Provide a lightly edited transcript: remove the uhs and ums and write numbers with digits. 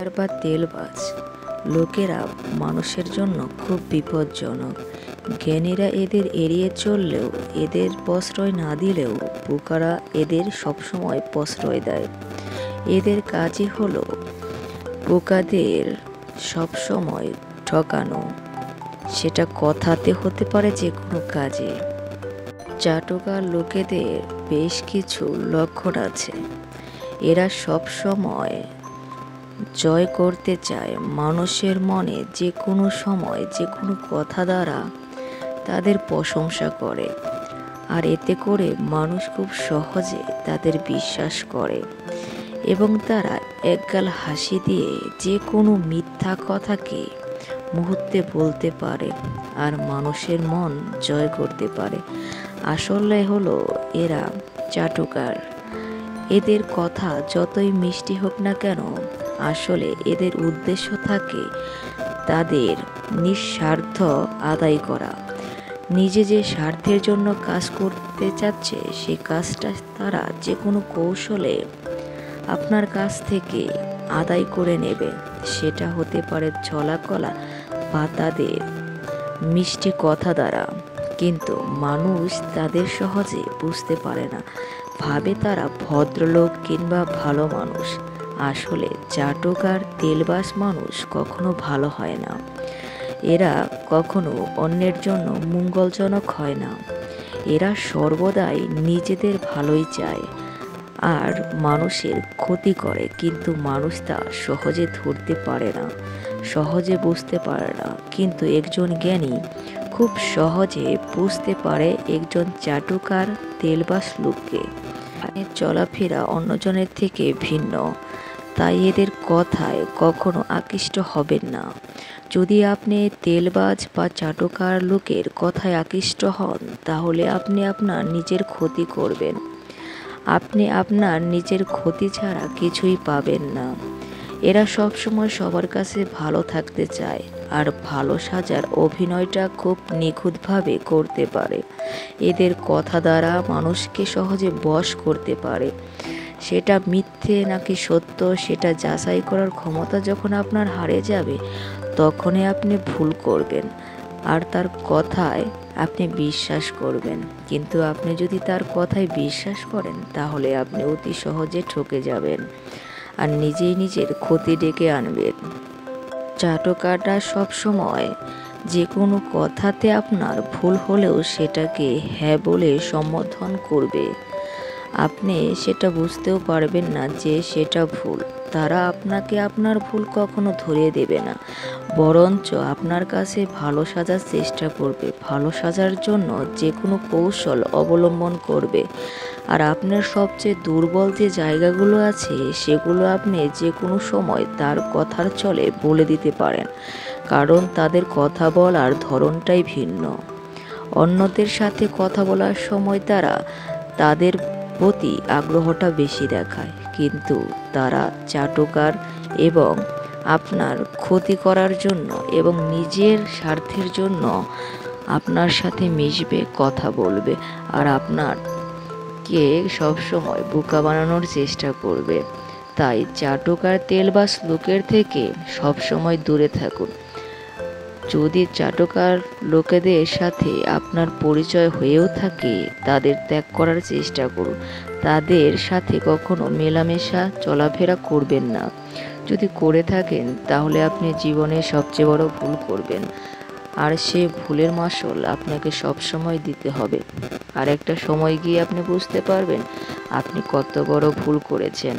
চাটুকার বা তেলবাজ লোকেরা মানুষের জন্য খুব বিপজ্জনক। জ্ঞানীরা এদের এড়িয়ে চললেও, এদের প্রশ্রয় না দিলেও বোকারা এদের সবসময় প্রশ্রয় দেয়। এদের কাজই হলো বোকাদের সবসময় ঠকানো, সেটা কথাতে হতে পারে যে কোনো কাজে। চাটুকার লোকেদের বেশ কিছু লক্ষণ আছে। এরা সবসময় জয় করতে চায় মানুষের মনে, যে কোনো সময় যে কোনো কথা দ্বারা তাদের প্রশংসা করে, আর এতে করে মানুষ খুব সহজে তাদের বিশ্বাস করে এবং তারা একগাল হাসি দিয়ে যে কোনো মিথ্যা কথাকে মুহূর্তে বলতে পারে আর মানুষের মন জয় করতে পারে। আসলে হলো এরা চাটুকার। এদের কথা যতই মিষ্টি হোক না কেন, আসলে এদের উদ্দেশ্য থাকে তাদের নিঃস্বার্থ আদায় করা। নিজে যে স্বার্থের জন্য কাজ করতে চাচ্ছে, সে কাজটা তারা যে কোনো কৌশলে আপনার কাছ থেকে আদায় করে নেবে। সেটা হতে পারে ছলাকলা বা তাদের মিষ্টি কথা দ্বারা, কিন্তু মানুষ তাদের সহজে বুঝতে পারে না, ভাবে তারা ভদ্রলোক কিংবা ভালো মানুষ। আসলে চাটুকার তেলবাস মানুষ কখনো ভালো হয় না। এরা কখনো অন্যের জন্য মঙ্গলজনক হয় না। এরা সর্বদাই নিজেদের ভালোই চায় আর মানুষের ক্ষতি করে, কিন্তু মানুষ তা সহজে ধরতে পারে না, সহজে বুঝতে পারে না। কিন্তু একজন জ্ঞানী খুব সহজে বুঝতে পারে একজন চাটুকার তেলবাস লোককে। চলাফেরা অন্যজনের থেকে ভিন্ন, তাই এদের কথায় কখনো আকৃষ্ট হবেন না। যদি আপনি তেলবাজ বা চাটুকার লোকের কথায় আকৃষ্ট হন, তাহলে আপনি আপনার নিজের ক্ষতি করবেন। আপনি আপনার নিজের ক্ষতি ছাড়া কিছুই পাবেন না। এরা সবসময় সবার কাছে ভালো থাকতে চায় আর ভালো সাজার অভিনয়টা খুব নিখুঁতভাবে করতে পারে। এদের কথা দ্বারা মানুষকে সহজে বশ করতে পারে। সেটা মিথ্যে নাকি সত্য, সেটা যাচাই করার ক্ষমতা যখন আপনার হারিয়ে যাবে, তখনই আপনি ভুল করবেন আর তার কথায় আপনি বিশ্বাস করবেন। কিন্তু আপনি যদি তার কথায় বিশ্বাস করেন, তাহলে আপনি অতি সহজে ঠকে যাবেন আর নিজেই নিজের ক্ষতি ডেকে আনবেন। চাটুকারটা সবসময় যে কোনো কথাতে আপনার ভুল হলেও সেটাকে হ্যাঁ বলে সম্বোধন করবে। আপনি সেটা বুঝতেও পারবেন না যে সেটা ভুল। তারা আপনাকে আপনার ভুল কখনো ধরিয়ে দেবে না, বরঞ্চ আপনার কাছে ভালো সাজার চেষ্টা করবে, ভালো সাজার জন্য যে কোনো কৌশল অবলম্বন করবে। আর আপনার সবচেয়ে দুর্বল যে জায়গাগুলো আছে, সেগুলো আপনি যে কোনো সময় তার কথার চলে বলে দিতে পারেন, কারণ তাদের কথা বলার ধরনটাই ভিন্ন। অন্যদের সাথে কথা বলার সময় তারা তাদের প্রতি আগ্রহটা বেশি দেখায়, কিন্তু তারা চাটুকার এবং আপনার ক্ষতি করার জন্য এবং নিজের স্বার্থের জন্য আপনার সাথে মিশবে, কথা বলবে আর আপনারকে সবসময় বোকা বানানোর চেষ্টা করবে। তাই চাটুকার তেলবাস লোকের থেকে সবসময় দূরে থাকুন। যদি চাটুকার লোকেদের সাথে আপনার পরিচয় হয়েও থাকে, তাদের ত্যাগ করার চেষ্টা করুন। তাদের সাথে কখনো মেলামেশা চলাফেরা করবেন না। যদি করে থাকেন, তাহলে আপনি জীবনে সবচেয়ে বড় ভুল করবেন, আর সে ভুলের মাসুল আপনাকে সবসময় দিতে হবে। আর একটা সময় গিয়ে আপনি বুঝতে পারবেন আপনি কত বড় ভুল করেছেন।